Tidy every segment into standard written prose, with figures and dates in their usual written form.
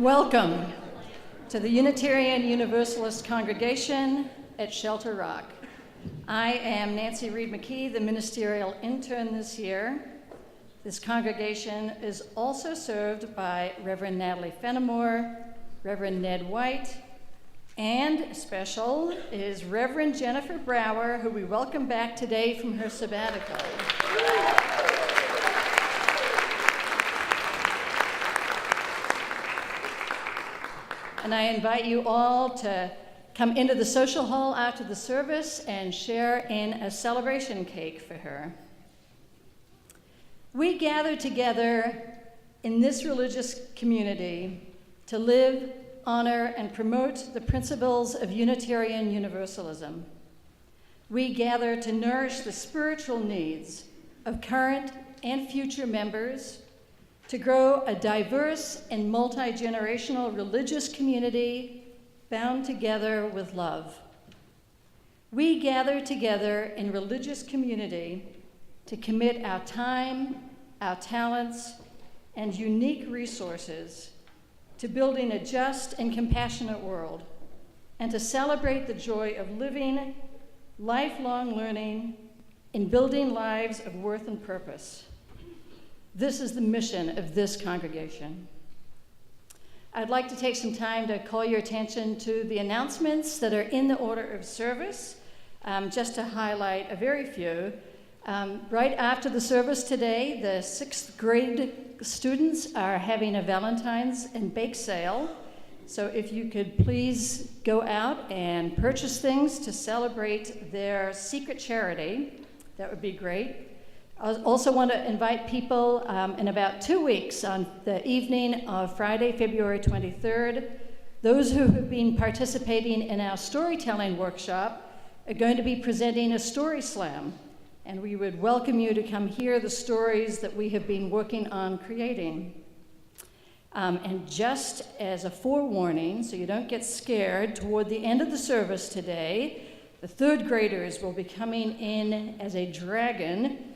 Welcome to the Unitarian Universalist congregation at Shelter Rock. I am Nancy Reid-McKee, the Ministerial Intern this year. This congregation is also served by Reverend Natalie Fenimore, Reverend Ned White, and special is Reverend Jennifer Brower, who we welcome back today from her sabbatical. And I invite you all to come into the social hall after the service and share in a celebration cake for her. We gather together in this religious community to live, honor, and promote the principles of Unitarian Universalism. We gather to nourish the spiritual needs of current and future members, to grow a diverse and multi-generational religious community bound together with love. We gather together in religious community to commit our time, our talents, and unique resources to building a just and compassionate world, and to celebrate the joy of living, lifelong learning, and building lives of worth and purpose. This is the mission of this congregation. I'd like to take some time to call your attention to the announcements that are in the order of service, just to highlight a very few. Right after the service today, the 6th grade students are having a Valentine's and bake sale. So if you could please go out and purchase things to celebrate their secret charity, that would be great. I also want to invite people in about 2 weeks on the evening of Friday, February 23rd. Those who have been participating in our storytelling workshop are going to be presenting a story slam, and we would welcome you to come hear the stories that we have been working on creating. And just as a forewarning, so you don't get scared, toward the end of the service today, the 3rd graders will be coming in as a dragon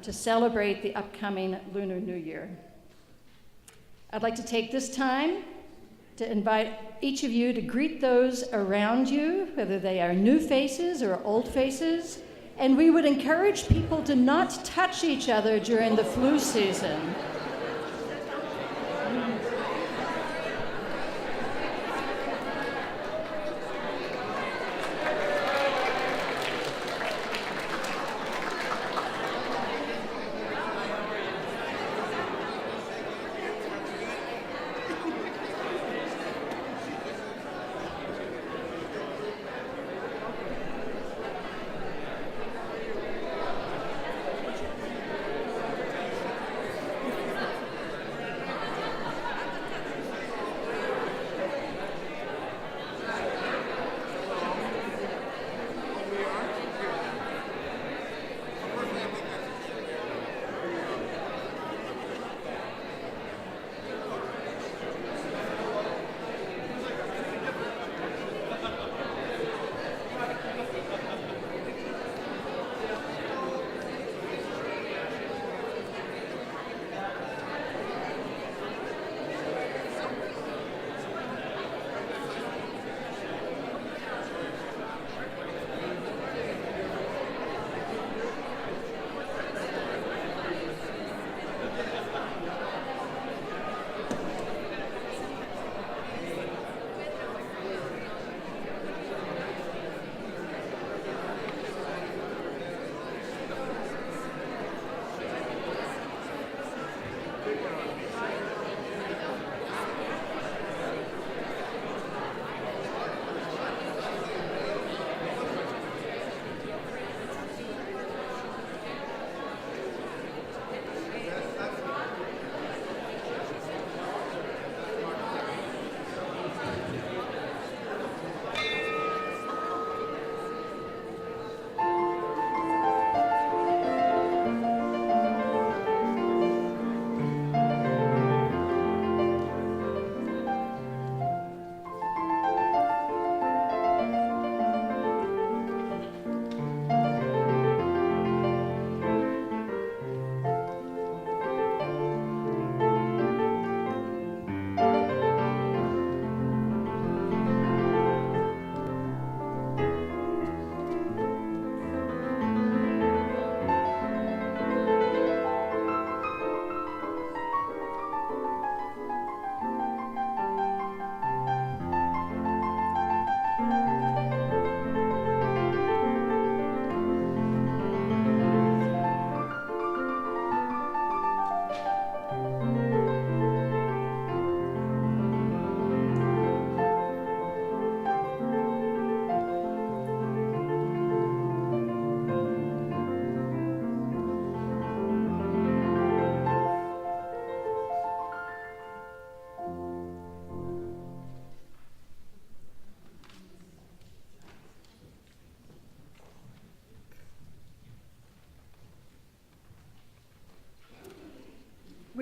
to celebrate the upcoming Lunar New Year. I'd like to take this time to invite each of you to greet those around you, whether they are new faces or old faces, and we would encourage people to not touch each other during the flu season.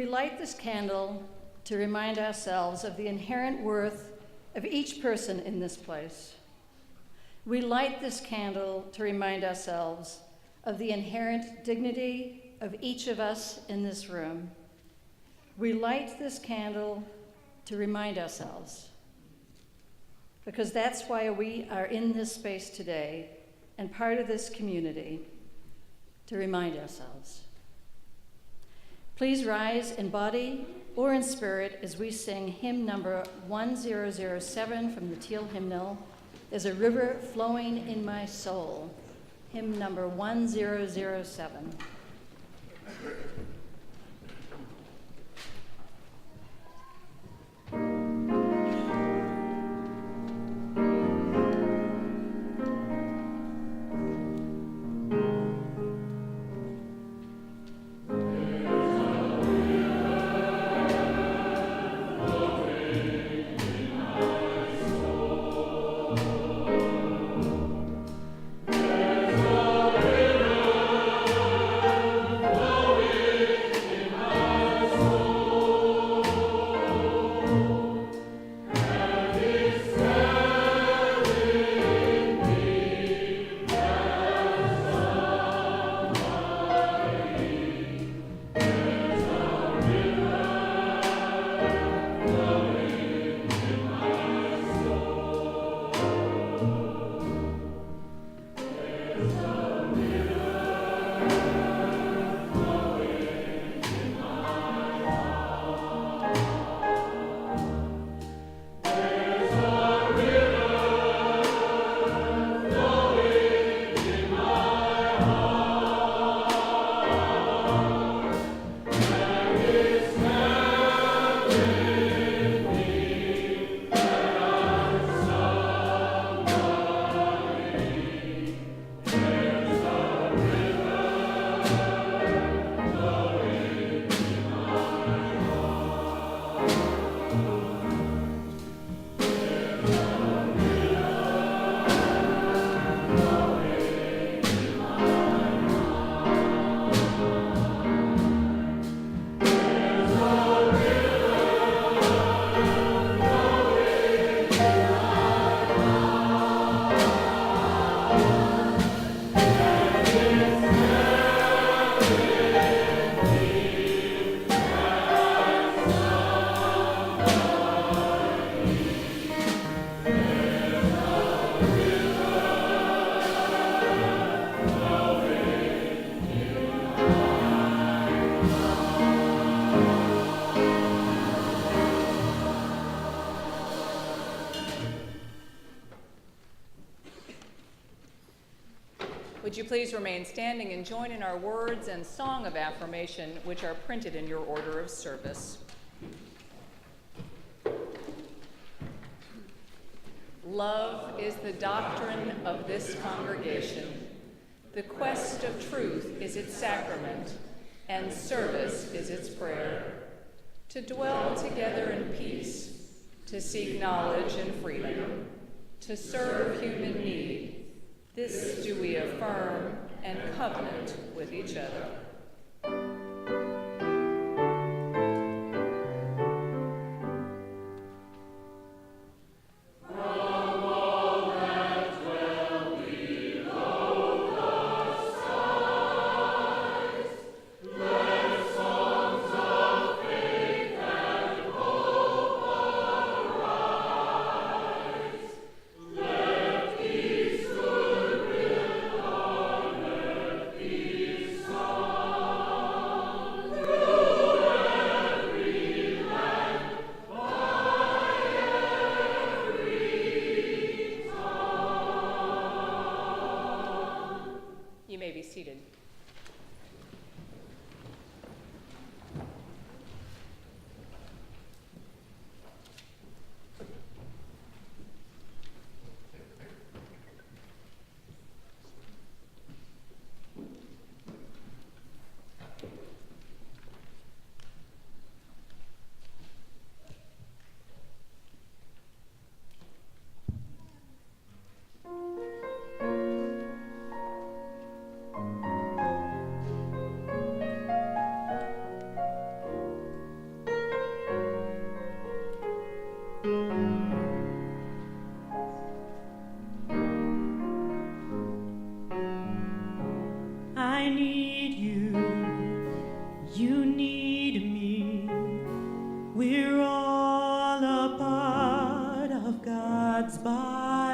light this candle to remind ourselves of the inherent worth of each person in this place. We light this candle to remind ourselves of the inherent dignity of each of us in this room. We light this candle to remind ourselves, because that's why we are in this space today and part of this community, to remind ourselves. Please rise in body or in spirit as we sing hymn number 1007 from the Teal Hymnal, There's a River Flowing in My Soul, hymn number 1007. Would you please remain standing and join in our words and song of affirmation, which are printed in your order of service. Love is the doctrine of this congregation. The quest of truth is its sacrament, and service is its prayer. To dwell together in peace, to seek knowledge and freedom, to serve human need, this do we affirm and covenant with each other. Song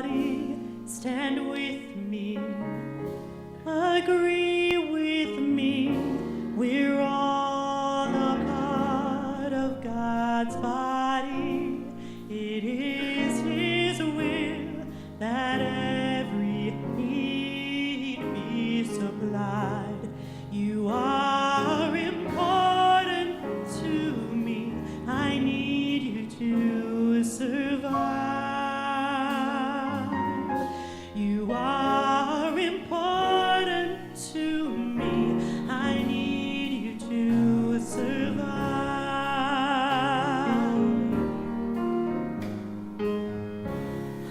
body, stand with me, agree with me, we're all a part of God's body. It is His will that every need be supplied. You are important to me, I need you to survive. You are important to me, I need you to survive.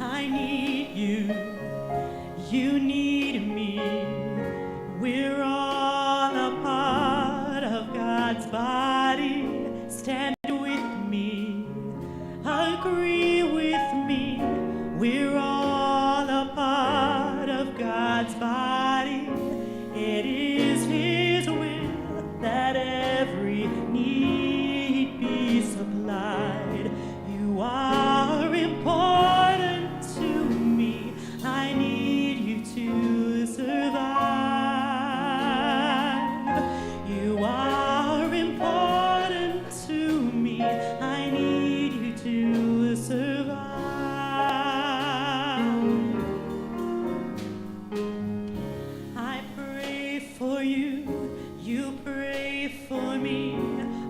I need you, you need me, we're all a part of God's body. Stand with me, agree with me, we're all a part of God's body. It is His will that every need be supplied. You are important to me, I need you to survive. You are important to me, I need you to survive. I pray for you, you pray for me.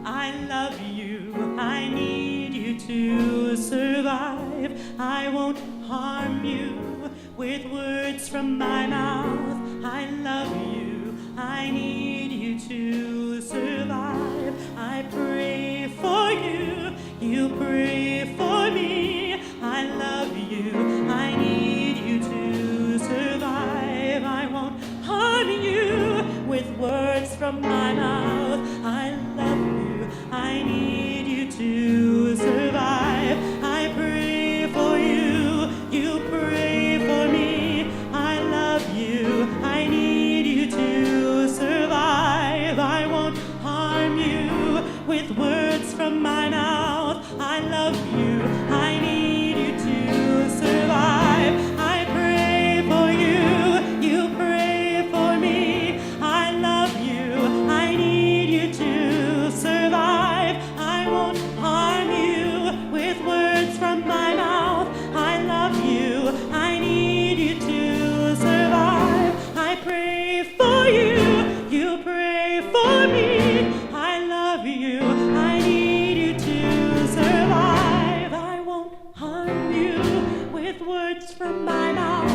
I love you, I need you to survive. I won't harm you with words from my mouth. I love you, I need you to survive. I pray for you, you pray for me. I love you, I need you to survive. I won't harm you with words from my mouth. I love you, I need you to survive. I pray for you, you pray for me. I love you, I need you to survive. I won't harm you with words from my mouth. I love you, I need you to survive. I pray for you, you pray for me. I love you, I need you to survive. I won't harm you with words from my mouth. I love you, I need you to survive. I pray for you, you pray for me. I love you, I need you to survive. I won't harm you with words from my mouth.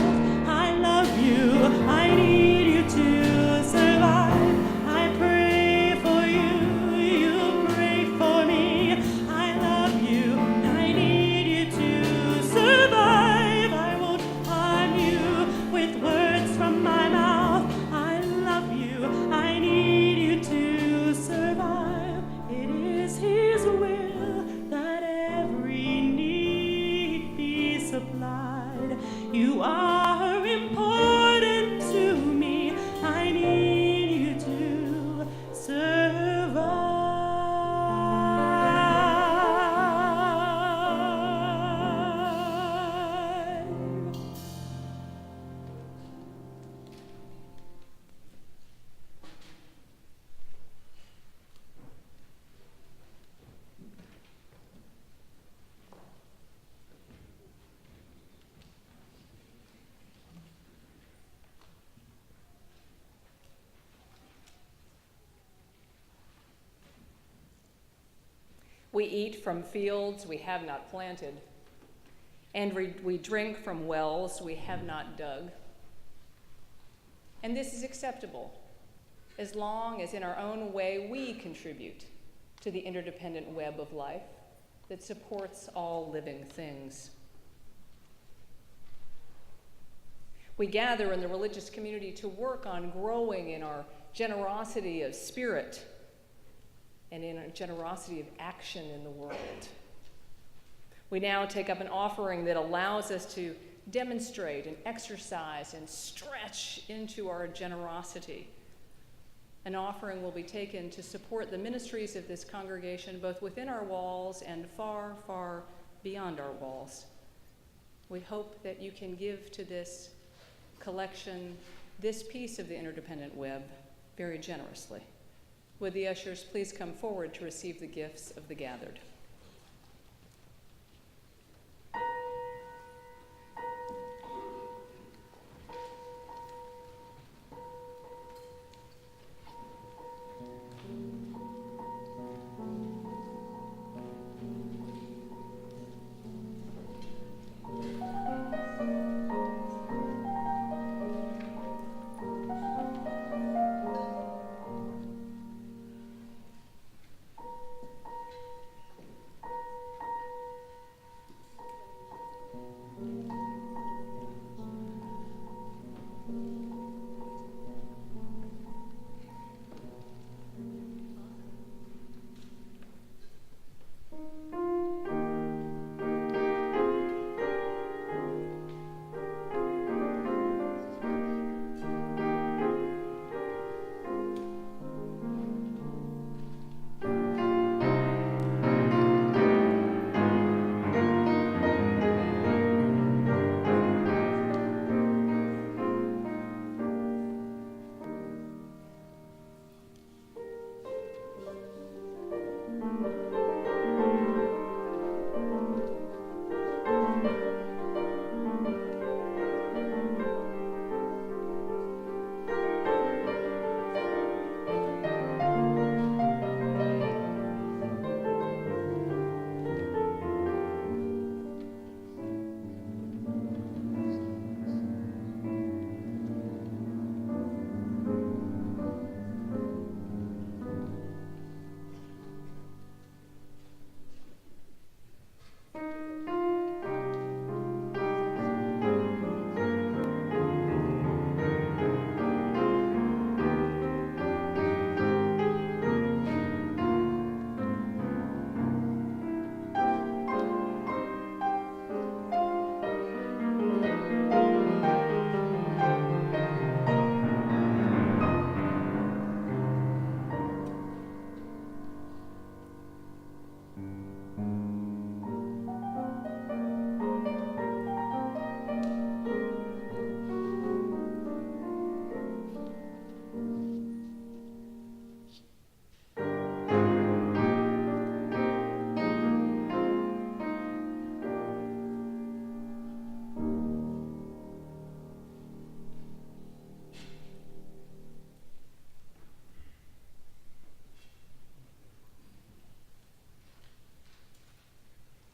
I love you, I need you to survive. I pray for you, you pray for me. I love you, I need you to survive. I won't harm you with words from my mouth. I love you, I need you to survive. It is His will that every need be supplied. You are important to me, I need you to survive. We eat from fields we have not planted, and we drink from wells we have not dug. And this is acceptable, as long as in our own way we contribute to the interdependent web of life that supports all living things. We gather in the religious community to work on growing in our generosity of spirit and in a generosity of action in the world. We now take up an offering that allows us to demonstrate and exercise and stretch into our generosity. An offering will be taken to support the ministries of this congregation, both within our walls and far, far beyond our walls. We hope that you can give to this collection this piece of the interdependent web very generously. Would the ushers please come forward to receive the gifts of the gathered?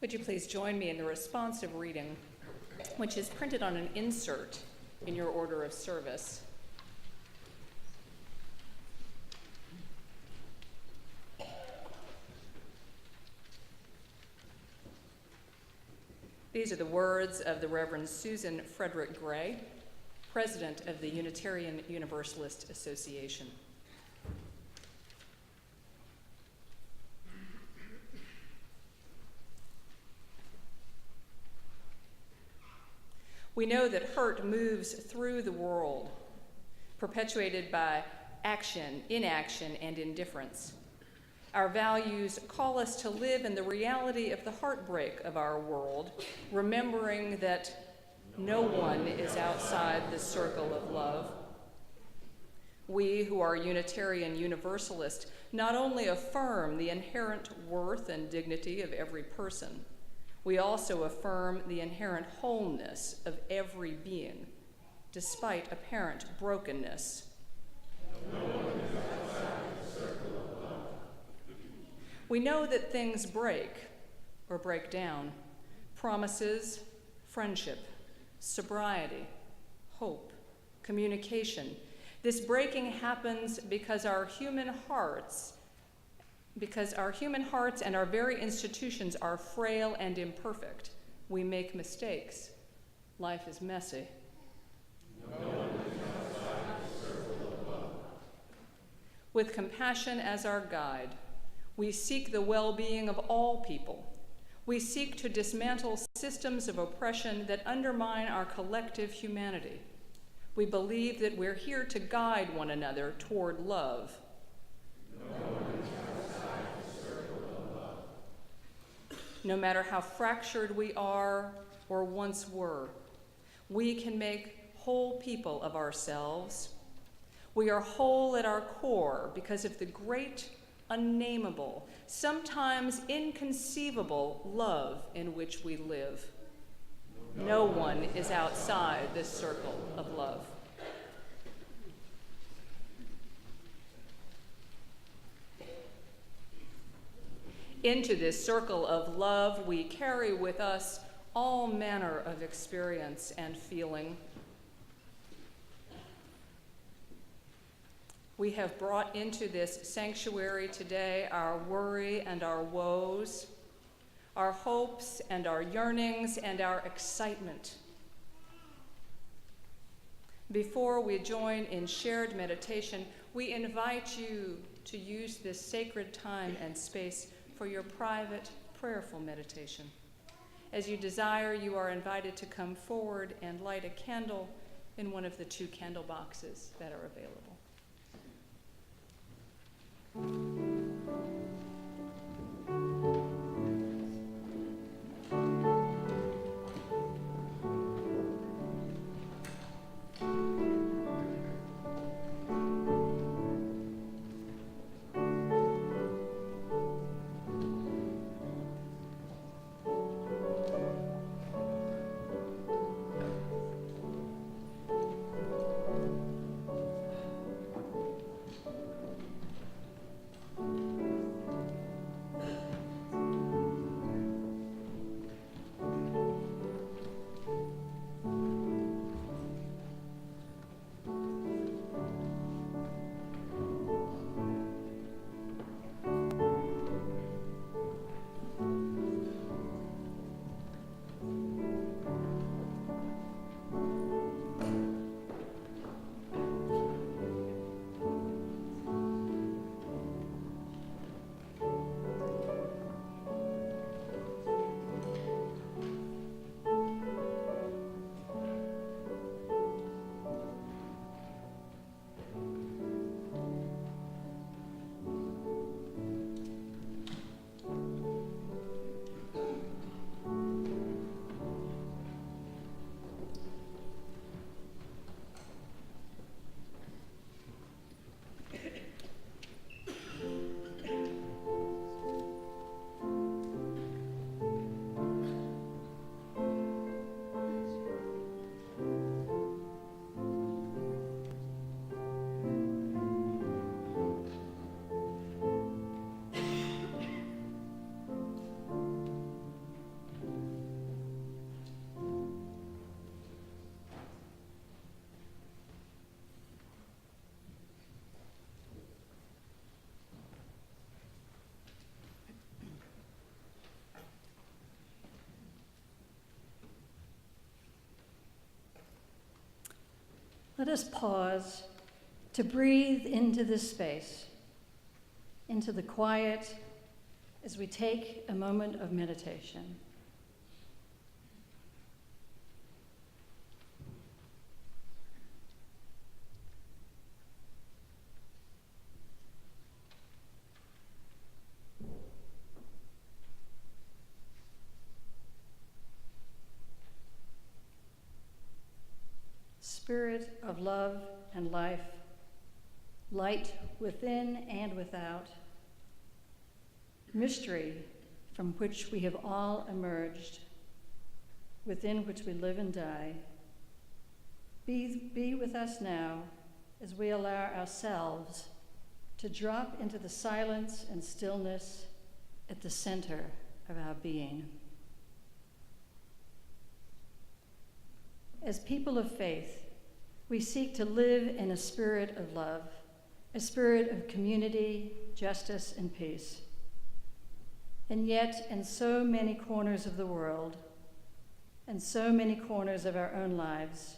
Would you please join me in the responsive reading, which is printed on an insert in your order of service. These are the words of the Reverend Susan Frederick Gray, President of the Unitarian Universalist Association. We know that hurt moves through the world, perpetuated by action, inaction, and indifference. Our values call us to live in the reality of the heartbreak of our world, remembering that no one is outside the circle of love. We who are Unitarian Universalist not only affirm the inherent worth and dignity of every person, we also affirm the inherent wholeness of every being, despite apparent brokenness. No one is outside the circle of love. We know that things break or break down. Promises, friendship, sobriety, hope, communication. This breaking happens because our human hearts and our very institutions are frail and imperfect. We make mistakes. Life is messy. No one is outside the circle of love. With compassion as our guide, we seek the well-being of all people. We seek to dismantle systems of oppression that undermine our collective humanity. We believe that we're here to guide one another toward love. No one is outside the circle of love. No matter how fractured we are or once were. We can make whole people of ourselves. We are whole at our core because of the great, unnameable, sometimes inconceivable love in which we live. No one is outside this circle of love. Into this circle of love, we carry with us all manner of experience and feeling. We have brought into this sanctuary today our worry and our woes, our hopes and our yearnings and our excitement. Before we join in shared meditation, we invite you to use this sacred time and space for your private, prayerful meditation. As you desire, you are invited to come forward and light a candle in one of the 2 candle boxes that are available. Let us pause to breathe into this space, into the quiet, as we take a moment of meditation. Spirit of love and life, light within and without, mystery from which we have all emerged, within which we live and die, be with us now as we allow ourselves to drop into the silence and stillness at the center of our being. As people of faith, we seek to live in a spirit of love, a spirit of community, justice, and peace. And yet, in so many corners of the world, and so many corners of our own lives,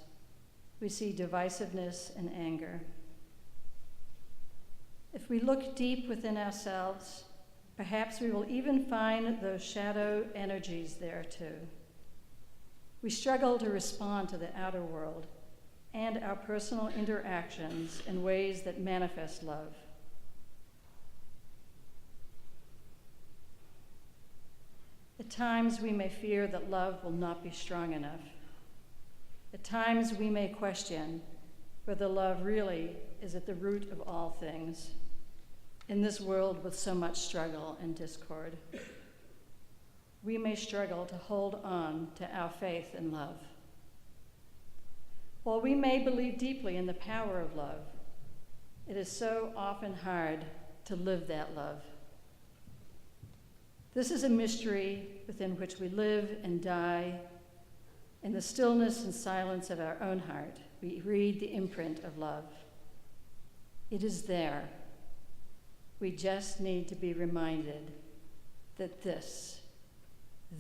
we see divisiveness and anger. If we look deep within ourselves, perhaps we will even find those shadow energies there too. We struggle to respond to the outer world and our personal interactions in ways that manifest love. It At times we may fear that love will not be strong enough. At times we may question whether love really is at the root of all things in this world with so much struggle and discord. We may struggle to hold on to our faith in love. While we may believe deeply in the power of love, it is so often hard to live that love. This is a mystery within which we live and die. In the stillness and silence of our own heart, we read the imprint of love. It is there. We just need to be reminded that this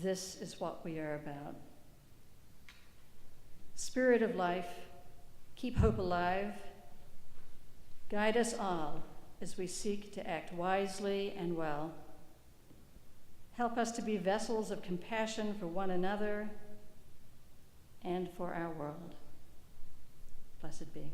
is what we are about. Spirit of life, keep hope alive. Guide us all as we seek to act wisely and well. Help us to be vessels of compassion for one another and for our world. Blessed be.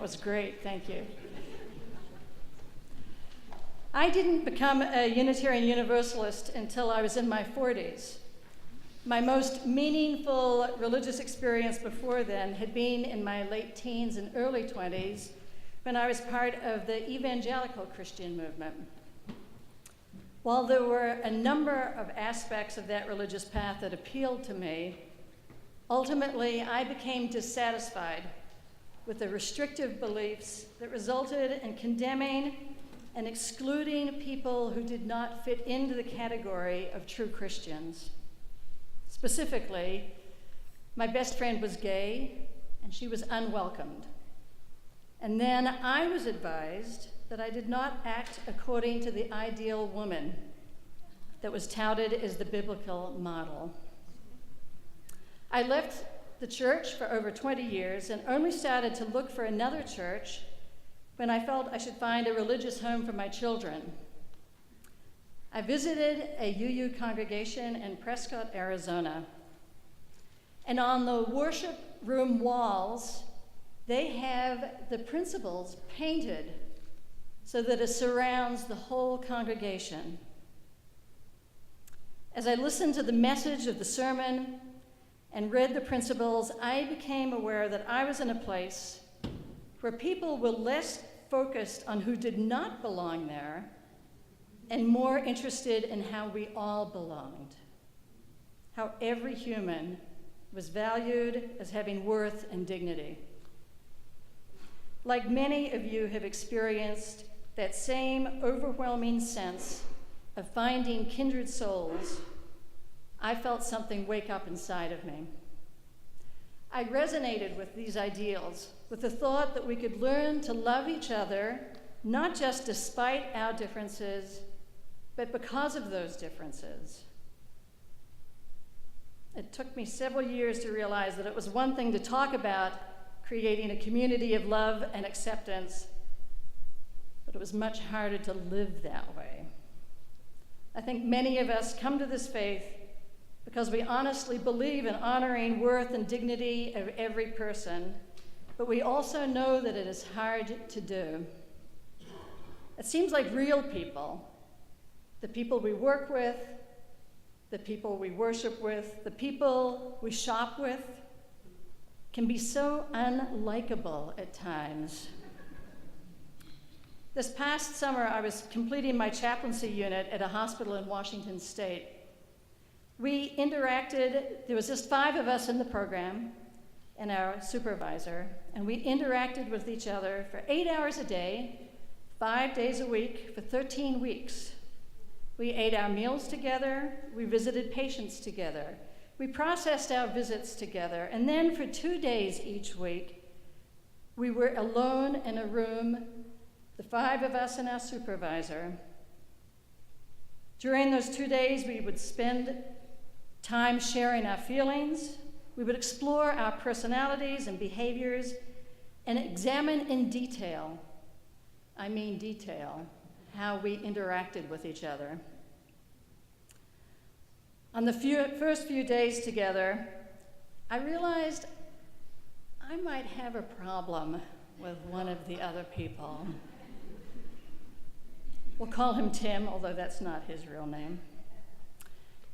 was great, thank you. I didn't become a Unitarian Universalist until I was in my 40s. My most meaningful religious experience before then had been in my late teens and early 20s when I was part of the evangelical Christian movement. While there were a number of aspects of that religious path that appealed to me, ultimately I became dissatisfied with the restrictive beliefs that resulted in condemning and excluding people who did not fit into the category of true Christians. Specifically, my best friend was gay, and she was unwelcomed. And then I was advised that I did not act according to the ideal woman that was touted as the biblical model. I left the church for over 20 years and only started to look for another church when I felt I should find a religious home for my children. I visited a UU congregation in Prescott, Arizona, and on the worship room walls, they have the principles painted so that it surrounds the whole congregation. As I listened to the message of the sermon and read the principles, I became aware that I was in a place where people were less focused on who did not belong there and more interested in how we all belonged, how every human was valued as having worth and dignity. Like many of you have experienced that same overwhelming sense of finding kindred souls, I felt something wake up inside of me. I resonated with these ideals, with the thought that we could learn to love each other, not just despite our differences, but because of those differences. It took me several years to realize that it was one thing to talk about creating a community of love and acceptance, but it was much harder to live that way. I think many of us come to this faith because we honestly believe in honoring worth and dignity of every person, but we also know that it is hard to do. It seems like real people, the people we work with, the people we worship with, the people we shop with, can be so unlikable at times. This past summer, I was completing my chaplaincy unit at a hospital in Washington State. We interacted, there was just 5 of us in the program and our supervisor, and we interacted with each other for 8 hours a day, 5 days a week, for 13 weeks. We ate our meals together, we visited patients together, we processed our visits together, and then for 2 days each week, we were alone in a room, the 5 of us and our supervisor. During those 2 days, we would spend time sharing our feelings, we would explore our personalities and behaviors, and examine in detail, I mean detail, how we interacted with each other. On the first few days together, I realized I might have a problem with one of the other people. We'll call him Tim, although that's not his real name.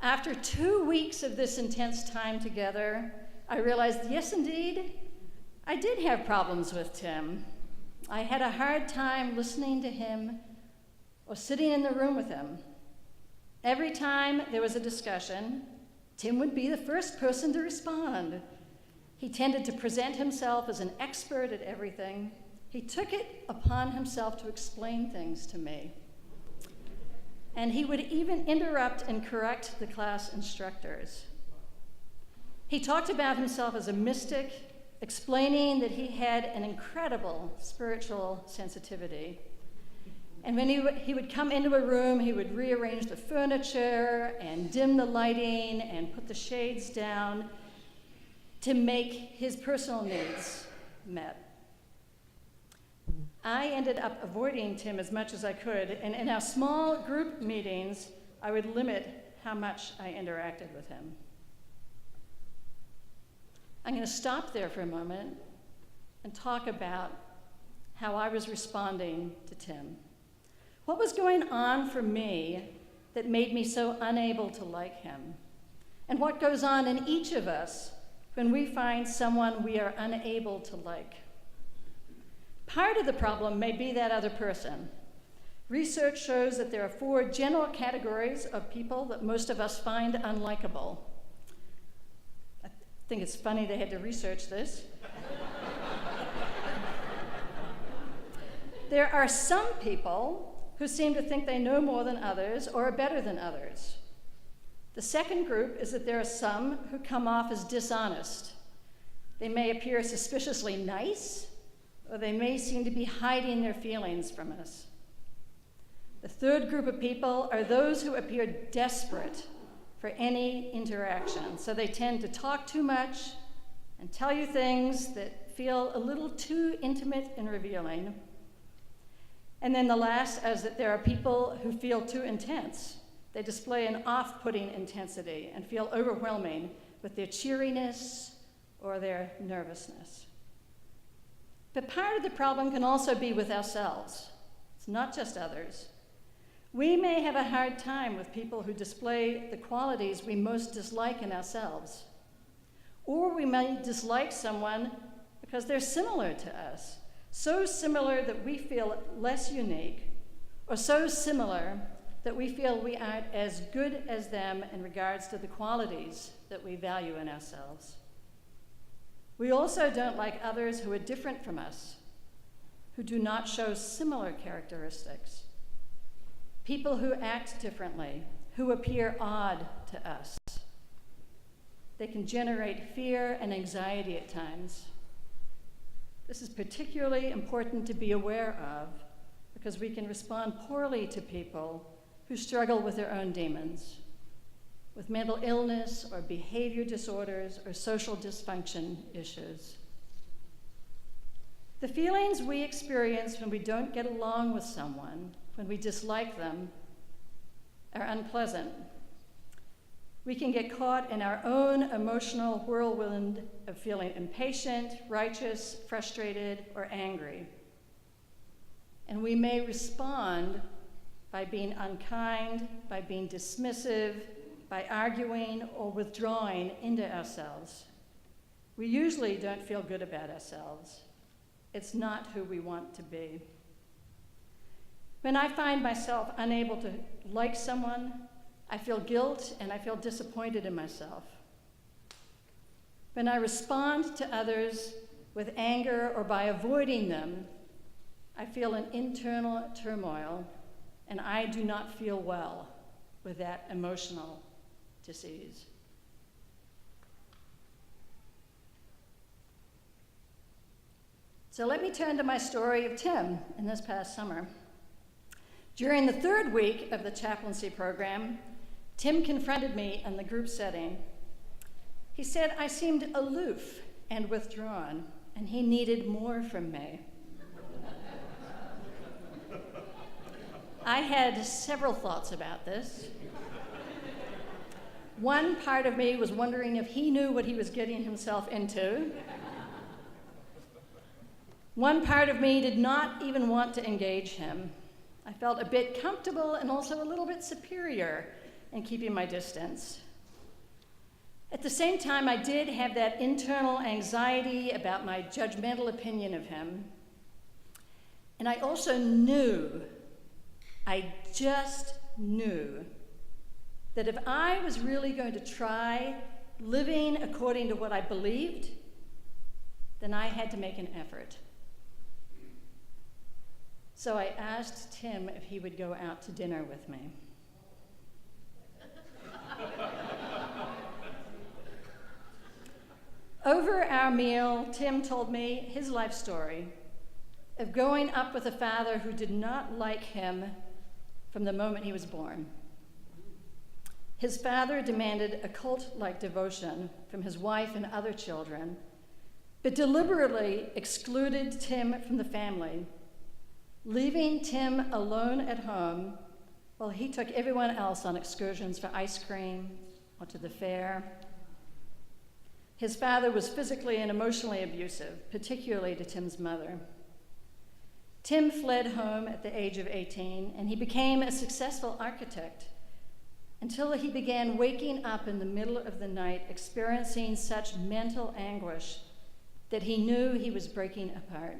After 2 weeks of this intense time together, I realized, yes, indeed, I did have problems with Tim. I had a hard time listening to him or sitting in the room with him. Every time there was a discussion, Tim would be the first person to respond. He tended to present himself as an expert at everything. He took it upon himself to explain things to me. And he would even interrupt and correct the class instructors. He talked about himself as a mystic, explaining that he had an incredible spiritual sensitivity. And when he would come into a room, he would rearrange the furniture and dim the lighting and put the shades down to make his personal needs met. I ended up avoiding Tim as much as I could, and in our small group meetings, I would limit how much I interacted with him. I'm going to stop there for a moment and talk about how I was responding to Tim. What was going on for me that made me so unable to like him? And what goes on in each of us when we find someone we are unable to like? Part of the problem may be that other person. Research shows that there are 4 general categories of people that most of us find unlikable. I think it's funny they had to research this. There are some people who seem to think they know more than others or are better than others. The second group is that there are some who come off as dishonest. They may appear suspiciously nice, or they may seem to be hiding their feelings from us. The third group of people are those who appear desperate for any interaction. So they tend to talk too much and tell you things that feel a little too intimate and revealing. And then the last is that there are people who feel too intense. They display an off-putting intensity and feel overwhelming with their cheeriness or their nervousness. But part of the problem can also be with ourselves. It's not just others. We may have a hard time with people who display the qualities we most dislike in ourselves. Or we may dislike someone because they're similar to us, so similar that we feel less unique, or so similar that we feel we aren't as good as them in regards to the qualities that we value in ourselves. We also don't like others who are different from us, who do not show similar characteristics. People who act differently, who appear odd to us. They can generate fear and anxiety at times. This is particularly important to be aware of because we can respond poorly to people who struggle with their own demons, with mental illness or behavior disorders or social dysfunction issues. The feelings we experience when we don't get along with someone, when we dislike them, are unpleasant. We can get caught in our own emotional whirlwind of feeling impatient, righteous, frustrated, or angry. And we may respond by being unkind, by being dismissive, by arguing or withdrawing into ourselves. We usually don't feel good about ourselves. It's not who we want to be. When I find myself unable to like someone, I feel guilt and I feel disappointed in myself. When I respond to others with anger or by avoiding them, I feel an internal turmoil and I do not feel well with that emotional disease. So let me turn to my story of Tim in this past summer. During the 3rd week of the chaplaincy program, Tim confronted me in the group setting. He said I seemed aloof and withdrawn, and he needed more from me. I had several thoughts about this. One part of me was wondering if he knew what he was getting himself into. One part of me did not even want to engage him. I felt a bit comfortable and also a little bit superior in keeping my distance. At the same time, I did have that internal anxiety about my judgmental opinion of him. And I also knew, I just knew, that if I was really going to try living according to what I believed, then I had to make an effort. So I asked Tim if he would go out to dinner with me. Over our meal, Tim told me his life story of growing up with a father who did not like him from the moment he was born. His father demanded a cult-like devotion from his wife and other children, but deliberately excluded Tim from the family, leaving Tim alone at home while he took everyone else on excursions for ice cream or to the fair. His father was physically and emotionally abusive, particularly to Tim's mother. Tim fled home at the age of 18, and he became a successful architect until he began waking up in the middle of the night, experiencing such mental anguish that he knew he was breaking apart.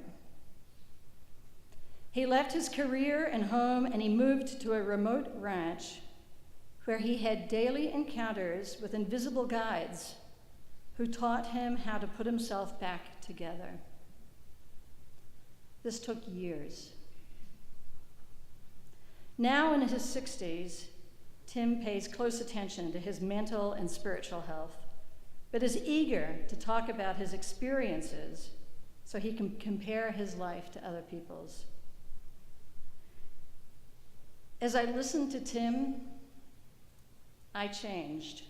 He left his career and home, and he moved to a remote ranch where he had daily encounters with invisible guides who taught him how to put himself back together. This took years. Now in his 60s, Tim pays close attention to his mental and spiritual health, but is eager to talk about his experiences so he can compare his life to other people's. As I listened to Tim, I changed.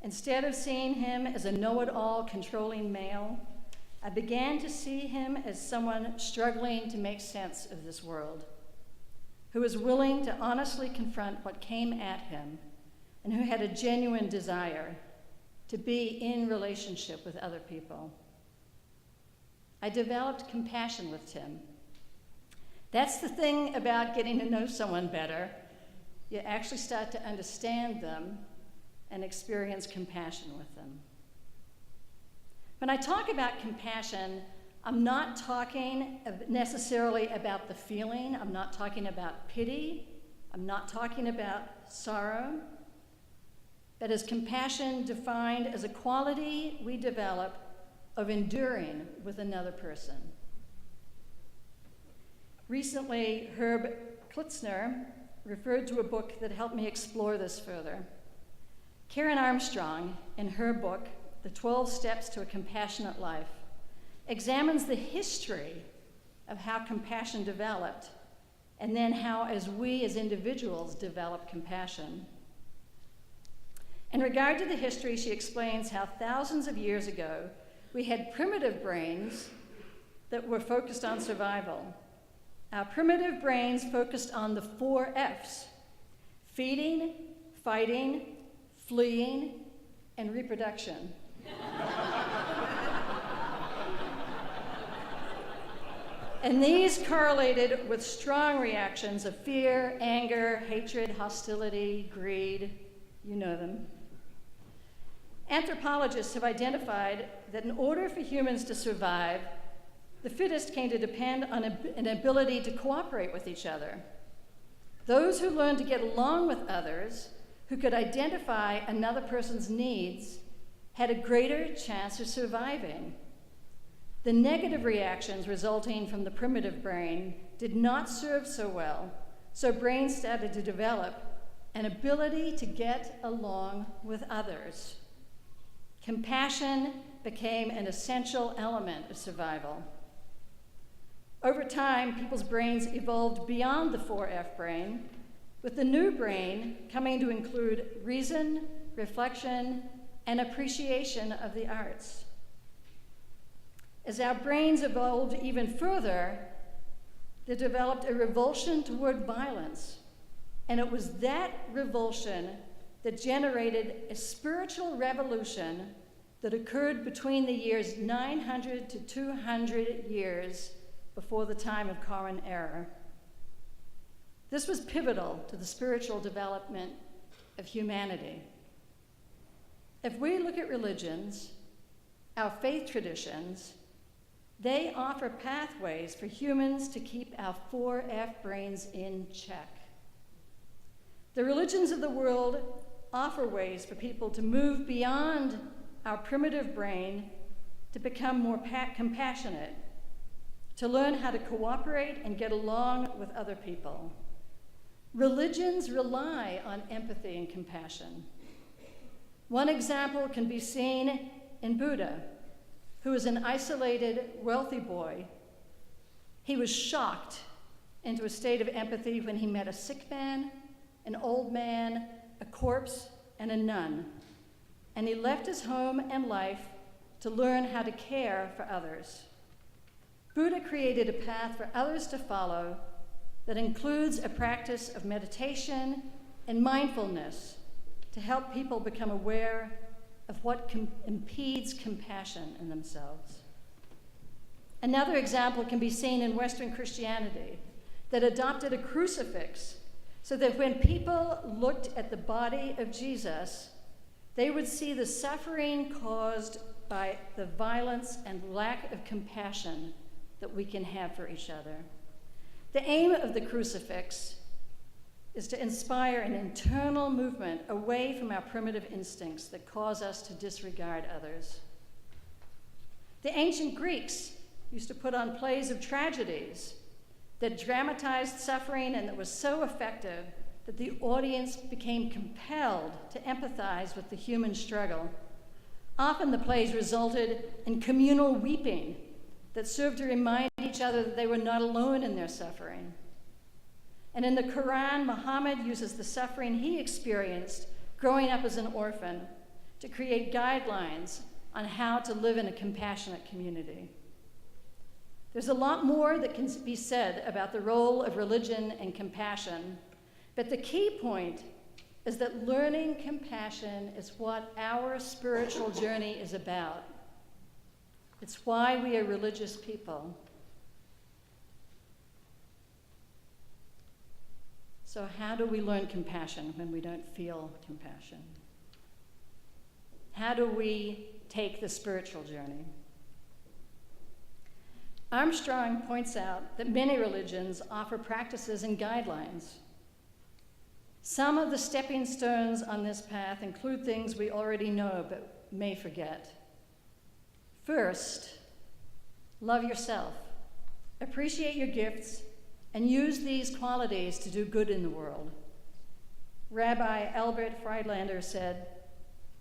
Instead of seeing him as a know-it-all controlling male, I began to see him as someone struggling to make sense of this world, who was willing to honestly confront what came at him, and who had a genuine desire to be in relationship with other people. I developed compassion with Tim. That's the thing about getting to know someone better. You actually start to understand them and experience compassion with them. When I talk about compassion, I'm not talking necessarily about the feeling. I'm not talking about pity. I'm not talking about sorrow. But as compassion defined as a quality we develop of enduring with another person. Recently, Herb Klitzner referred to a book that helped me explore this further. Karen Armstrong, in her book, The 12 Steps to a Compassionate Life, examines the history of how compassion developed, and then how, as we as individuals, develop compassion. In regard to the history, she explains how thousands of years ago, we had primitive brains that were focused on survival. Our primitive brains focused on the 4 F's: feeding, fighting, fleeing, and reproduction. And these correlated with strong reactions of fear, anger, hatred, hostility, greed, you know them. Anthropologists have identified that in order for humans to survive, the fittest came to depend on an ability to cooperate with each other. Those who learned to get along with others, who could identify another person's needs, had a greater chance of surviving. The negative reactions resulting from the primitive brain did not serve so well, so brains started to develop an ability to get along with others. Compassion became an essential element of survival. Over time, people's brains evolved beyond the 4F brain, with the new brain coming to include reason, reflection, and appreciation of the arts. As our brains evolved even further, they developed a revulsion toward violence, and it was that revulsion that generated a spiritual revolution that occurred between the years 900 to 200 years before the time of Common Era. This was pivotal to the spiritual development of humanity. If we look at religions, our faith traditions, they offer pathways for humans to keep our 4F brains in check. The religions of the world offer ways for people to move beyond our primitive brain to become more compassionate, to learn how to cooperate and get along with other people. Religions rely on empathy and compassion. One example can be seen in Buddha, who was an isolated, wealthy boy. He was shocked into a state of empathy when he met a sick man, an old man, a corpse, and a nun. And he left his home and life to learn how to care for others. Buddha created a path for others to follow that includes a practice of meditation and mindfulness to help people become aware of what impedes compassion in themselves. Another example can be seen in Western Christianity that adopted a crucifix so that when people looked at the body of Jesus, they would see the suffering caused by the violence and lack of compassion that we can have for each other. The aim of the crucifix is to inspire an internal movement away from our primitive instincts that cause us to disregard others. The ancient Greeks used to put on plays of tragedies that dramatized suffering and that was so effective that the audience became compelled to empathize with the human struggle. Often the plays resulted in communal weeping that served to remind each other that they were not alone in their suffering. And in the Quran, Muhammad uses the suffering he experienced growing up as an orphan to create guidelines on how to live in a compassionate community. There's a lot more that can be said about the role of religion and compassion, but the key point is that learning compassion is what our spiritual journey is about. It's why we are religious people. So how do we learn compassion when we don't feel compassion? How do we take the spiritual journey? Armstrong points out that many religions offer practices and guidelines. Some of the stepping stones on this path include things we already know but may forget. First, love yourself. Appreciate your gifts and use these qualities to do good in the world. Rabbi Albert Friedlander said,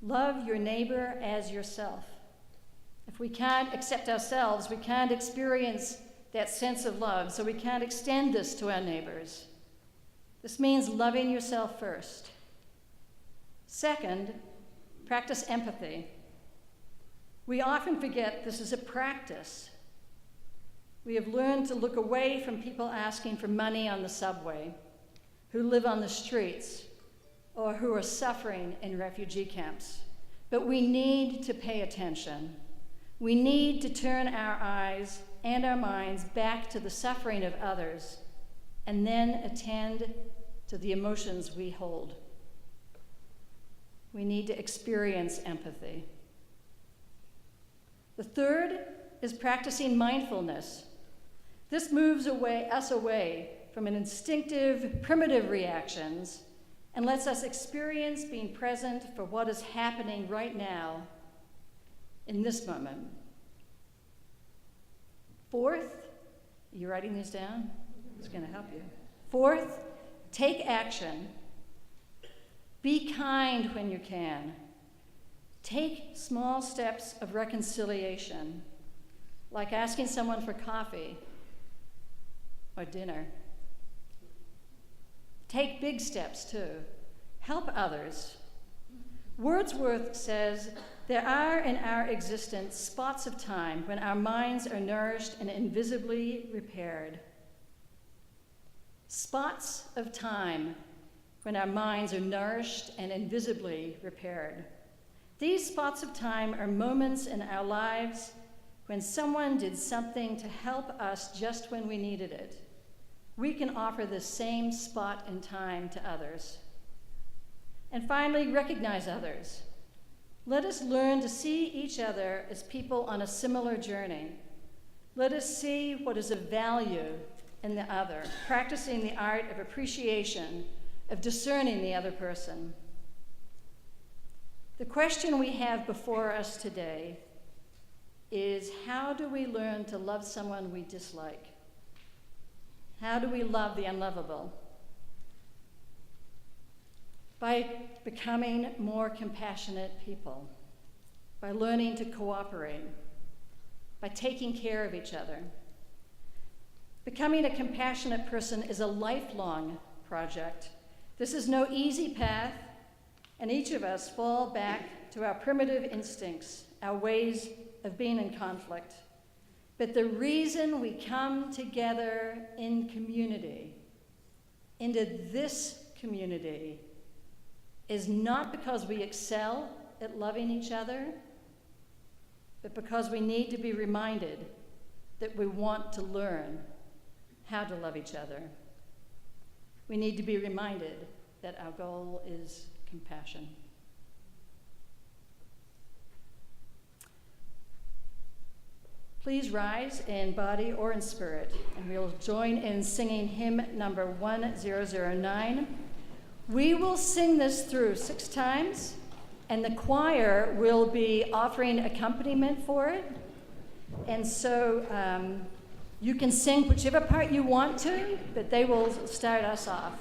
"Love your neighbor as yourself." If we can't accept ourselves, we can't experience that sense of love, so we can't extend this to our neighbors. This means loving yourself first. Second, practice empathy. We often forget this is a practice. We have learned to look away from people asking for money on the subway, who live on the streets, or who are suffering in refugee camps. But we need to pay attention. We need to turn our eyes and our minds back to the suffering of others and then attend to the emotions we hold. We need to experience empathy. The third is practicing mindfulness. This moves us away from an instinctive, primitive reactions and lets us experience being present for what is happening right now in this moment. Fourth, are you writing these down? It's going to help you. Fourth, take action. Be kind when you can. Take small steps of reconciliation, like asking someone for coffee or dinner. Take big steps too. Help others. Wordsworth says, "There are in our existence spots of time when our minds are nourished and invisibly repaired." Spots of time when our minds are nourished and invisibly repaired. These spots of time are moments in our lives when someone did something to help us just when we needed it. We can offer the same spot in time to others. And finally, recognize others. Let us learn to see each other as people on a similar journey. Let us see what is of value in the other, practicing the art of appreciation, of discerning the other person. The question we have before us today is, how do we learn to love someone we dislike? How do we love the unlovable? By becoming more compassionate people, by learning to cooperate, by taking care of each other. Becoming a compassionate person is a lifelong project. This is no easy path, and each of us fall back to our primitive instincts, our ways of being in conflict. But the reason we come together in community, into this community, is not because we excel at loving each other, but because we need to be reminded that we want to learn how to love each other. We need to be reminded that our goal is compassion. Please rise in body or in spirit, and we'll join in singing hymn number 1009. We will sing this through 6 times, and the choir will be offering accompaniment for it. And so you can sing whichever part you want to, but they will start us off.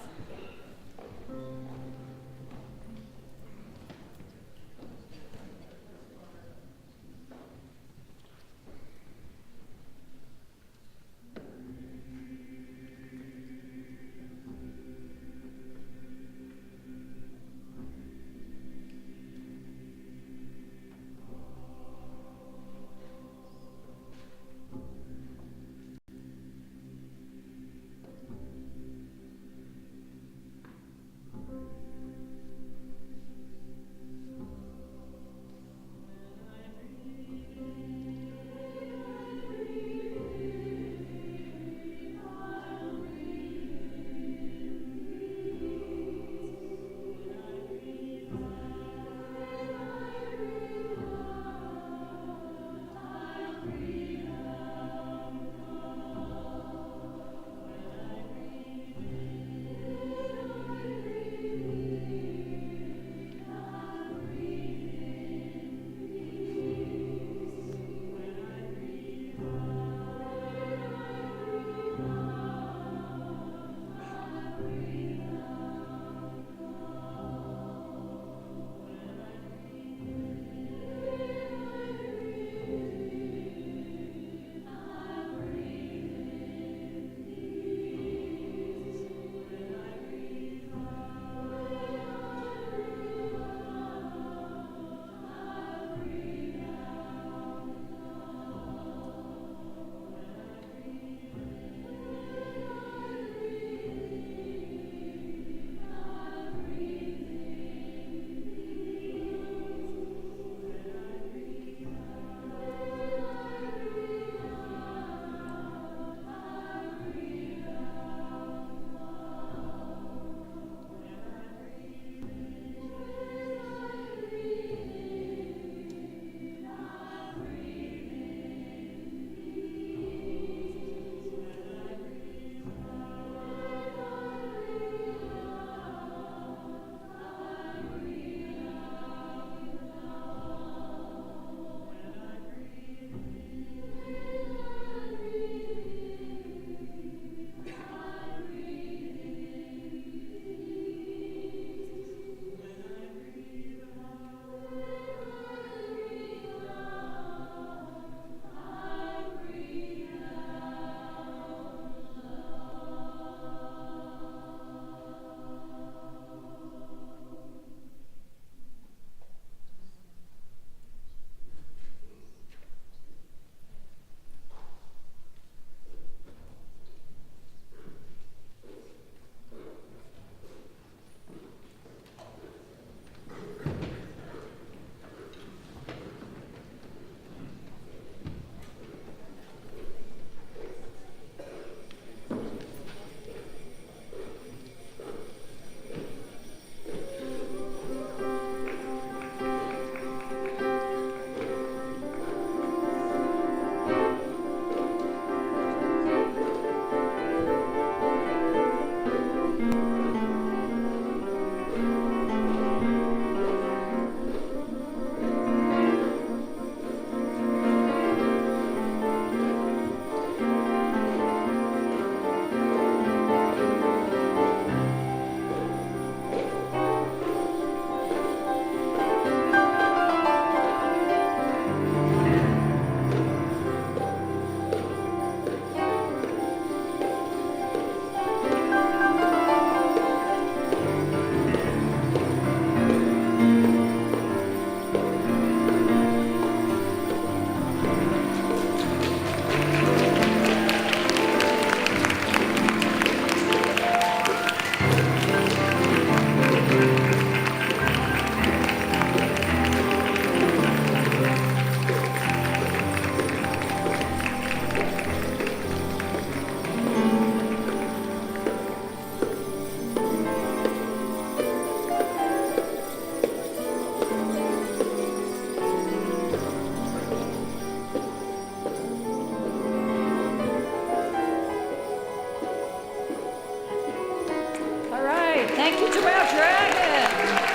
Thank you to our dragon.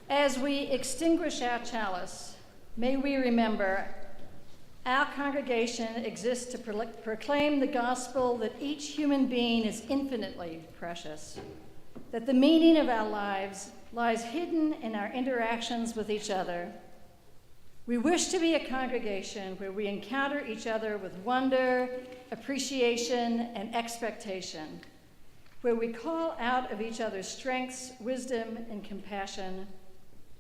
As we extinguish our chalice, may we remember our congregation exists to proclaim the gospel that each human being is infinitely precious, that the meaning of our lives lies hidden in our interactions with each other. We wish to be a congregation where we encounter each other with wonder, appreciation, and expectation, where we call out of each other's strengths, wisdom, and compassion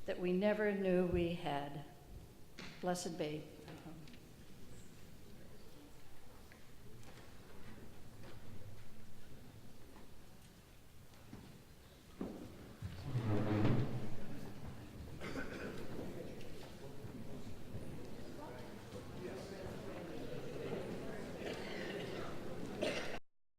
that we never knew we had. Blessed be.